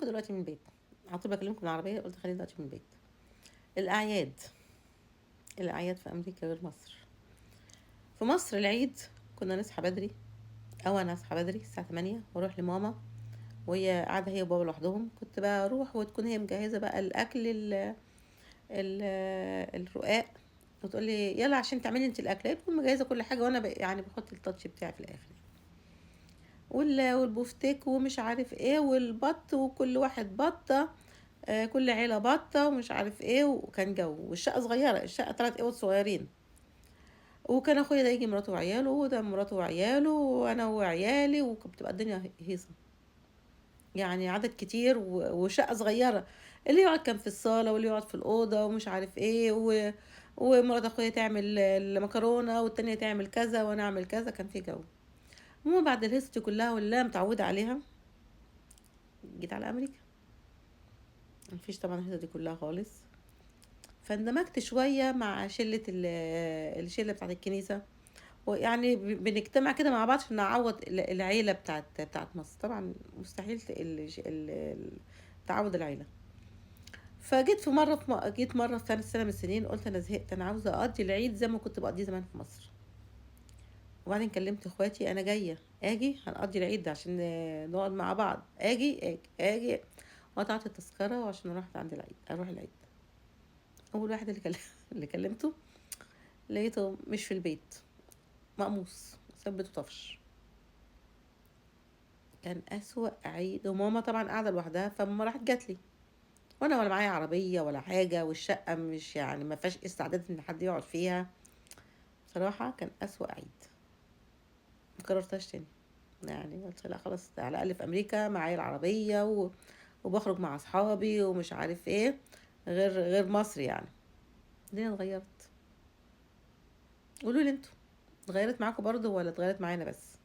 بكلمكم دلوقتي من البيت، على طول بكلمكم من العربية، قلت خليني دلوقتي من البيت. الأعياد، الأعياد في أمريكا غير مصر. في مصر العيد كنا نصحى بدري، أو أنا أصحى بدري الساعة 8 وأروح لماما، وهي قاعدة هي وبابا لوحدهم. كنت بقى أروح وتكون هي مجهزة بقى الأكل ال الرقاق، وتقول لي يلا عشان تعملي انت الأكل. هي تكون مجهزة كل حاجة، وأنا يعني بحط التاتش بتاعي في الآخر. والبوفتيك ومش عارف ايه والبط، وكل واحد بطة، كل عيلة بطة ومش عارف ايه. وكان جو، والشقة صغيرة، الشقة 3 اوض صغيرين. وكان اخويا ده يجي مراته وعياله، وده مراته وعياله، وانا وعيالي، وكانت بتبقى الدنيا هيصة. يعني عدد كتير وشقة صغيرة. اللي يقعد كان في الصالة، واللي يقعد في الأوضة، ومش عارف ايه ومرات اخويا تعمل المكرونة، والتانية تعمل كذا، وانا اعمل كذا. كان في جو. المهم بعد الهيصة دي كلها واللي أنا متعودة عليها، جيت على أمريكا. مفيش طبعا الهيصة دي كلها خالص. فاندمجت شوية مع الشلة بتاعت الكنيسة. ويعني بنجتمع كده مع بعض عشان نعوض العيلة بتاعت مصر. طبعا مستحيل تعوض العيلة. فجيت جيت مرة في سنة من السنين، قلت أنا زهقت، أنا عاوزة أقضي العيد زي ما كنت بقضيه زمان في مصر. وبعدين كلمت اخواتي، أنا جاية أجي هنقضي العيد ده عشان نقعد مع بعض. أجي. وقطعت التذكرة عشان أروح العيد. أول واحد اللي كلمته، لقيته مش في البيت، مقموص، ثبت وطفش. كان أسوأ عيد. وماما طبعا قاعدة لوحدها، فماما راحت جاتلي، وانا ولا معايا عربية ولا حاجة، والشقة مش يعني ما فيهاش استعداد ان حد يقعد فيها. بصراحة كان أسوأ عيد، مكررتهاش تاني. يعني قلت لا خلاص، على الأقل في أمريكا معايا العربية وبخرج مع أصحابي ومش عارف ايه، غير مصر يعني. الدنيا اتغيرت. قولوا لي انتوا، اتغيرت معاكم برضو ولا اتغيرت معانا بس؟